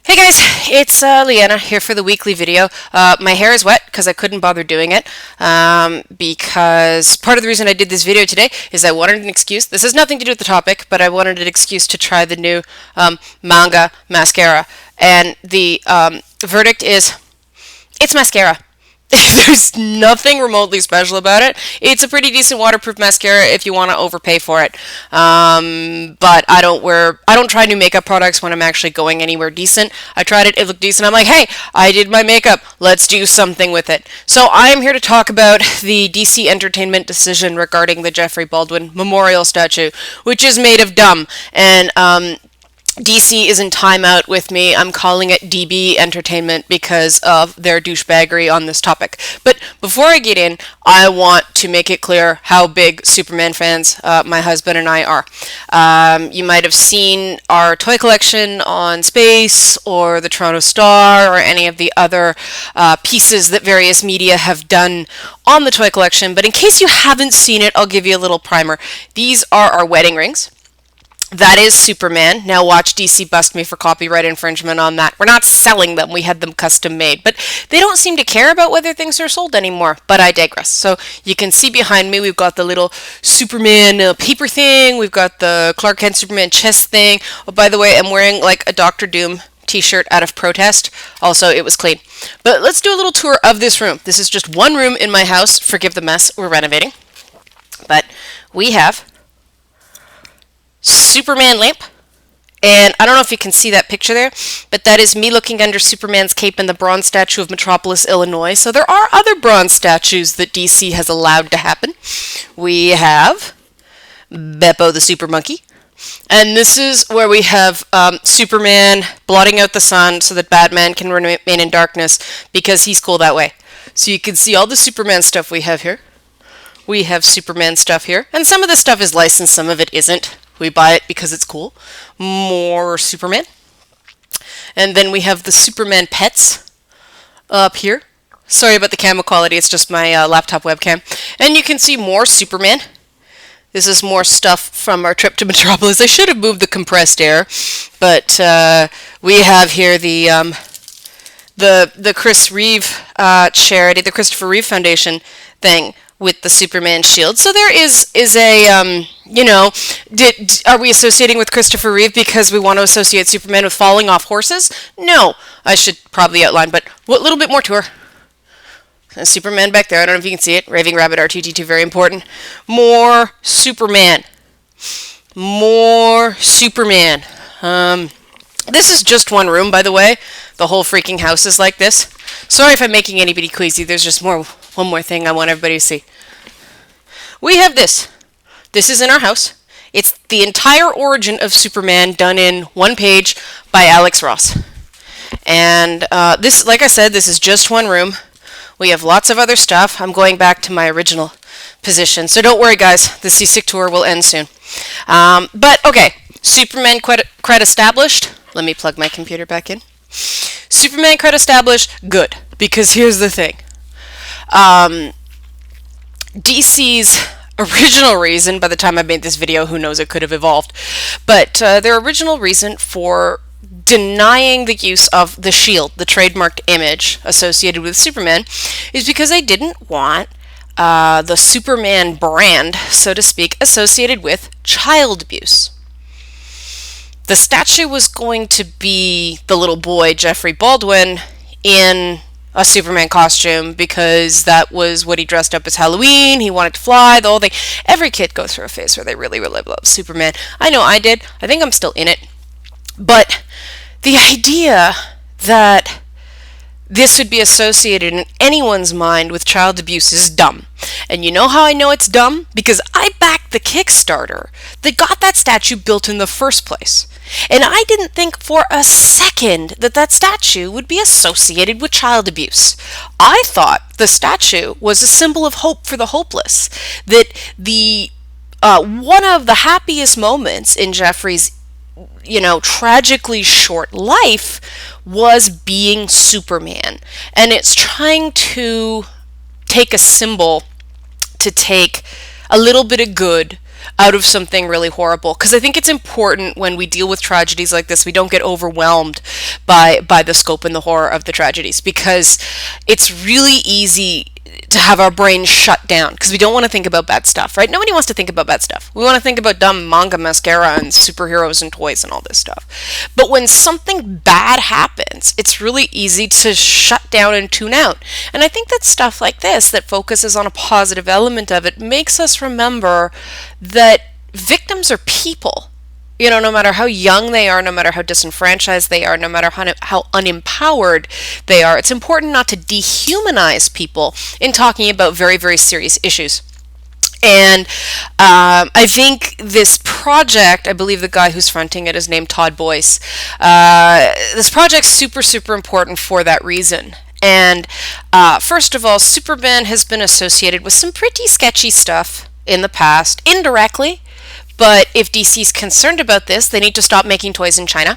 Hey guys, it's Liana here for the weekly video. My hair is wet because I couldn't bother doing it. Because part of the reason I did this video today is I wanted an excuse. This has nothing to do with the topic, but I wanted an excuse to try the new manga mascara. And the verdict is it's mascara. There's nothing remotely special about it. It's a pretty decent waterproof mascara if you want to overpay for it. But I don't try new makeup products when I'm actually going anywhere decent. I tried it, it looked decent. I'm like, hey, I did my makeup. Let's do something with it. So I am here to talk about the DC Entertainment decision regarding the Jeffrey Baldwin memorial statue, which is made of dumb. And DC is in timeout with me. I'm calling it DB Entertainment because of their douchebaggery on this topic. But before I get in, I want to make it clear how big Superman fans my husband and I are. You might have seen our toy collection on Space or the Toronto Star or any of the other pieces that various media have done on the toy collection. But in case you haven't seen it, I'll give you a little primer. These are our wedding rings. That is Superman. Now watch DC bust me for copyright infringement on that. We're not selling them. We had them custom made. But they don't seem to care about whether things are sold anymore. But I digress. So you can see behind me we've got the little Superman paper thing. We've got the Clark Kent Superman chest thing. Oh, by the way, I'm wearing like a Doctor Doom t-shirt out of protest. Also, it was clean. But let's do a little tour of this room. This is just one room in my house. Forgive the mess. We're renovating. But we have Superman lamp, and I don't know if you can see that picture there, but that is me looking under Superman's cape in the bronze statue of Metropolis, Illinois. So there are other bronze statues that DC has allowed to happen. We have Beppo the Super Monkey, and this is where we have Superman blotting out the sun so that Batman can remain in darkness because he's cool that way. So you can see all the Superman stuff we have here. We have Superman stuff here, and some of the stuff is licensed, some of it isn't. We buy it because it's cool. More Superman. And then we have the Superman pets up here. Sorry about the camera quality, it's just my laptop webcam. And you can see more Superman. This is more stuff from our trip to Metropolis. I should have moved the compressed air, but we have here the Chris Reeve charity, the Christopher Reeve Foundation thing with the Superman shield. So there is a, are we associating with Christopher Reeve because we want to associate Superman with falling off horses? No. I should probably outline, but a little bit more to her. Superman back there, I don't know if you can see it. Raving Rabbit R2-D2, very important. More Superman. More Superman. This is just one room, by the way. The whole freaking house is like this. Sorry if I'm making anybody queasy. There's just one more thing I want everybody to see. We have this. This is in our house. It's the entire origin of Superman done in one page by Alex Ross. And this, like I said, this is just one room. We have lots of other stuff. I'm going back to my original position. So don't worry, guys. The Seasick tour will end soon. But, okay. Superman cred established. Let me plug my computer back in. Superman cred established. Good. Because here's the thing. DC's original reason, by the time I made this video, who knows, it could have evolved, but their original reason for denying the use of the shield, the trademarked image associated with Superman, is because they didn't want the Superman brand, so to speak, associated with child abuse. The statue was going to be the little boy, Jeffrey Baldwin, in a Superman costume because that was what he dressed up as Halloween. He wanted to fly, the whole thing. Every kid goes through a phase where they really, really love Superman. I know I did. I think I'm still in it. But the idea that this would be associated in anyone's mind with child abuse is dumb. And you know how I know it's dumb? Because I backed the Kickstarter that got that statue built in the first place. And I didn't think for a second that that statue would be associated with child abuse. I thought the statue was a symbol of hope for the hopeless. That the one of the happiest moments in Jeffrey's tragically short life was being Superman. And it's trying to take a symbol to take a little bit of good out of something really horrible. Because I think it's important when we deal with tragedies like this, we don't get overwhelmed by the scope and the horror of the tragedies, because it's really easy to have our brain shut down because we don't want to think about bad stuff, right? Nobody wants to think about bad stuff. We want to think about dumb manga mascara and superheroes and toys and all this stuff. But when something bad happens, it's really easy to shut down and tune out. And I think that stuff like this that focuses on a positive element of it makes us remember that victims are people. You know, no matter how young they are, no matter how disenfranchised they are, no matter how unempowered they are, it's important not to dehumanize people in talking about very, very serious issues. And I think this project, I believe the guy who's fronting it is named Todd Boyce. This project's super, super important for that reason. And first of all, Superman has been associated with some pretty sketchy stuff in the past, indirectly. But if DC's concerned about this, they need to stop making toys in China,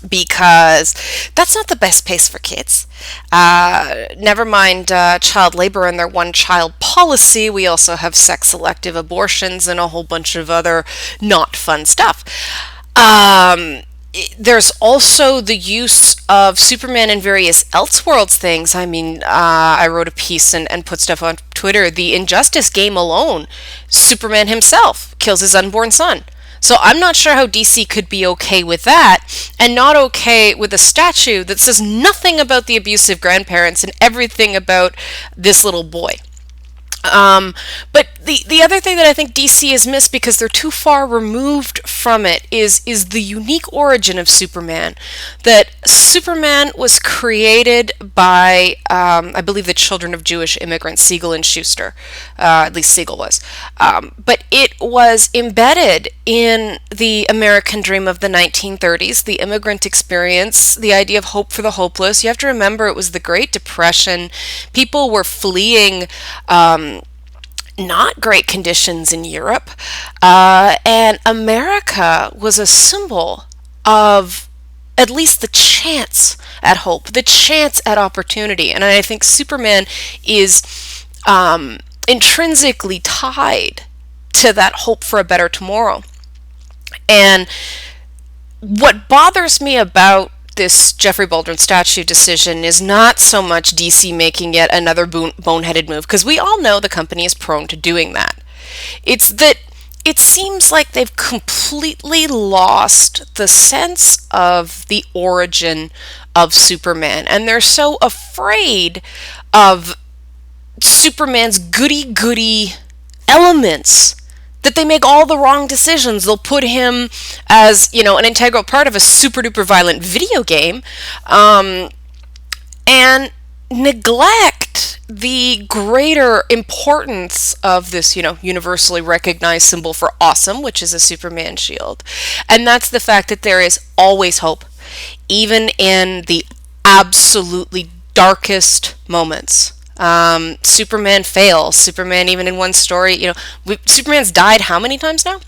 because that's not the best place for kids. Never mind child labor and their one-child policy, we also have sex-selective abortions and a whole bunch of other not fun stuff. There's also the use of Superman in various Elseworlds things. I mean, I wrote a piece and put stuff on Twitter. The Injustice game alone, Superman himself kills his unborn son. So I'm not sure how DC could be okay with that, and not okay with a statue that says nothing about the abusive grandparents and everything about this little boy. But the other thing that I think DC has missed because they're too far removed from it is the unique origin of Superman. That Superman was created by, I believe, the children of Jewish immigrants, Siegel and Schuster. At least Siegel was. But it was embedded in the American dream of the 1930s, the immigrant experience, the idea of hope for the hopeless. You have to remember it was the Great Depression. People were fleeing not great conditions in Europe, and America was a symbol of at least the chance at hope, the chance at opportunity. And I think Superman is intrinsically tied to that hope for a better tomorrow. And what bothers me about this Jeffrey Baldwin statue decision is not so much DC making yet another boneheaded move, because we all know the company is prone to doing that. It's that it seems like they've completely lost the sense of the origin of Superman, and they're so afraid of Superman's goody-goody elements that they make all the wrong decisions. They'll put him as, you know, an integral part of a super-duper violent video game, and neglect the greater importance of this, you know, universally recognized symbol for awesome, which is a Superman shield. And that's the fact that there is always hope, even in the absolutely darkest moments. Superman fails. Superman, even in one story, you know, Superman's died how many times now?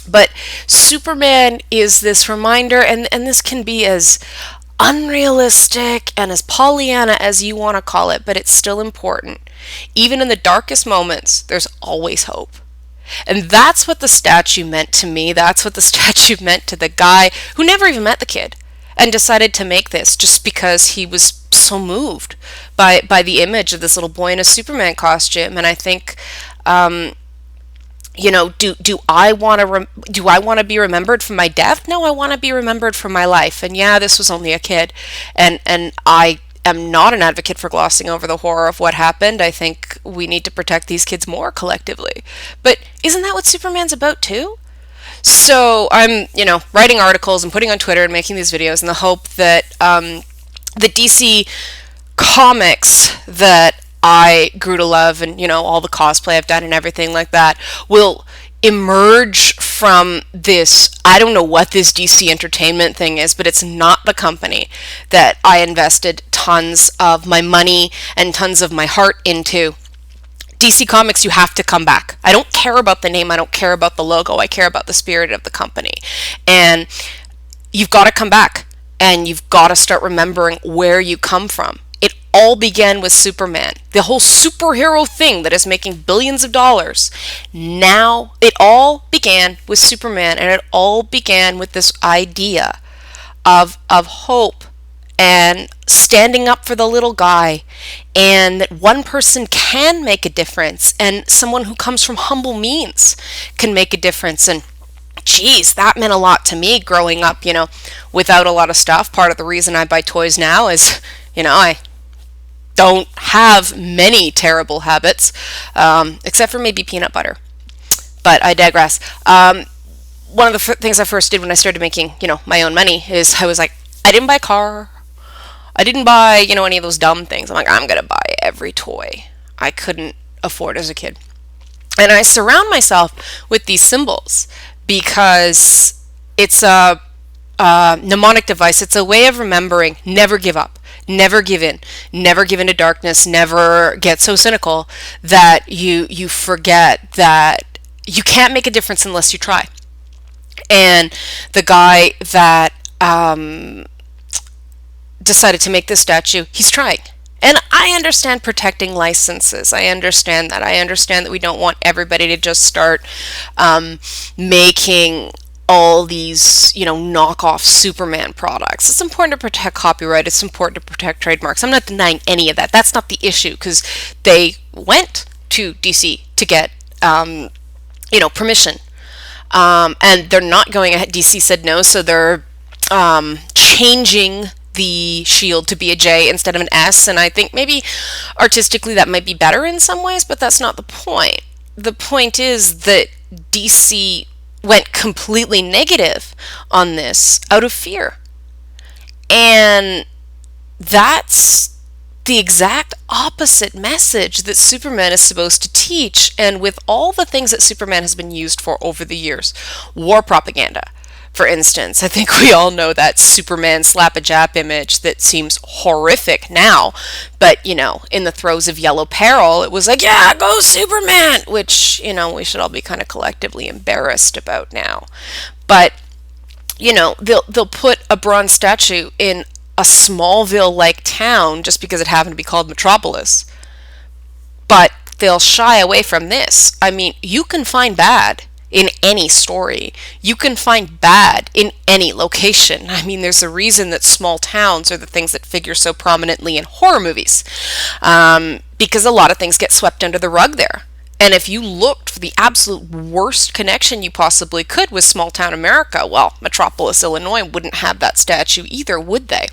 But Superman is this reminder, and this can be as unrealistic and as Pollyanna as you want to call it, but it's still important. Even in the darkest moments, there's always hope. And that's what the statue meant to me. That's what the statue meant to the guy who never even met the kid and decided to make this just because he was so moved by the image of this little boy in a Superman costume. And I think, you know, do I want to be remembered for my death? No, I want to be remembered for my life. And yeah, this was only a kid, and I am not an advocate for glossing over the horror of what happened. I think we need to protect these kids more collectively. But isn't that what Superman's about too? So I'm, you know, writing articles and putting on Twitter and making these videos in the hope that the DC comics that I grew to love, and, you know, all the cosplay I've done and everything like that, will emerge from this. I don't know what this DC Entertainment thing is, but it's not the company that I invested tons of my money and tons of my heart into. DC Comics, you have to come back. I don't care about the name, I don't care about the logo, I care about the spirit of the company. And you've got to come back, and you've got to start remembering where you come from. It all began with Superman. The whole superhero thing that is making billions of dollars. Now, it all began with Superman, and it all began with this idea of hope and standing up for the little guy, and that one person can make a difference, and someone who comes from humble means can make a difference. And geez, that meant a lot to me growing up, without a lot of stuff. Part of the reason I buy toys now is, I don't have many terrible habits, except for maybe peanut butter. But I digress. One of the things I first did when I started making, my own money is I was like, I didn't buy a car. I didn't buy, any of those dumb things. I'm like, I'm going to buy every toy I couldn't afford as a kid. And I surround myself with these symbols because it's a mnemonic device. It's a way of remembering, never give up, never give in to darkness, never get so cynical that you forget that you can't make a difference unless you try. And the guy that decided to make this statue, he's trying. And I understand protecting licenses. I understand that. I understand that we don't want everybody to just start making all these, knockoff Superman products. It's important to protect copyright. It's important to protect trademarks. I'm not denying any of that. That's not the issue, because they went to DC to get, permission. And they're not going ahead. DC said no, so they're changing the shield to be a J instead of an S, and I think maybe artistically that might be better in some ways, but that's not the point. The point is that DC went completely negative on this out of fear. And that's the exact opposite message that Superman is supposed to teach. And with all the things that Superman has been used for over the years, war propaganda, for instance, I think we all know that Superman slap-a-jap image that seems horrific now, but, in the throes of yellow peril, it was like, yeah, go Superman, which, we should all be kind of collectively embarrassed about now. But, they'll put a bronze statue in a Smallville-like town just because it happened to be called Metropolis. But they'll shy away from this. I mean, you can find bad in any story. You can find bad in any location. I mean, there's a reason that small towns are the things that figure so prominently in horror movies, because a lot of things get swept under the rug there. And if you looked for the absolute worst connection you possibly could with small town America, well, Metropolis, Illinois wouldn't have that statue either, would they?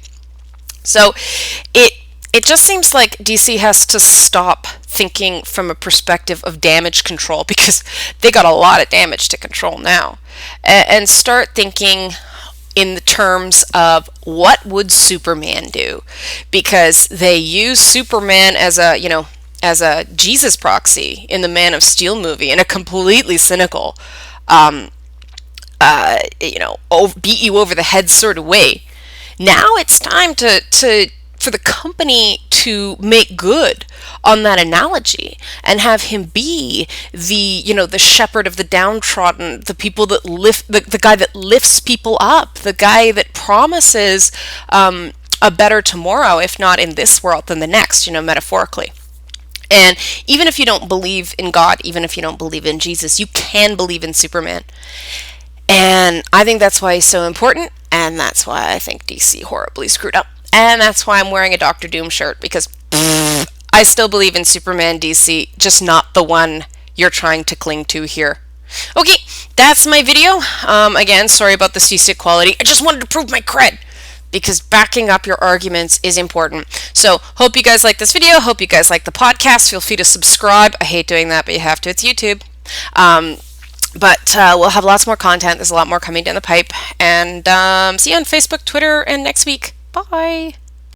So it just seems like DC has to stop thinking from a perspective of damage control, because they got a lot of damage to control now, and start thinking in the terms of what would Superman do, because they use Superman as a Jesus proxy in the Man of Steel movie in a completely cynical, beat you over the head sort of way. Now it's time for the company to make good on that analogy and have him be the shepherd of the downtrodden, the people that lift, the guy that lifts people up, the guy that promises a better tomorrow, if not in this world, then the next, metaphorically. And even if you don't believe in God, even if you don't believe in Jesus, you can believe in Superman. And I think that's why he's so important, and that's why I think DC horribly screwed up. And that's why I'm wearing a Dr. Doom shirt, because I still believe in Superman, DC, just not the one you're trying to cling to here. Okay, that's my video. Again, sorry about the seasick quality. I just wanted to prove my cred, because backing up your arguments is important. So, hope you guys like this video. Hope you guys like the podcast. Feel free to subscribe. I hate doing that, but you have to. It's YouTube. But we'll have lots more content. There's a lot more coming down the pipe. And see you on Facebook, Twitter, and next week. Bye.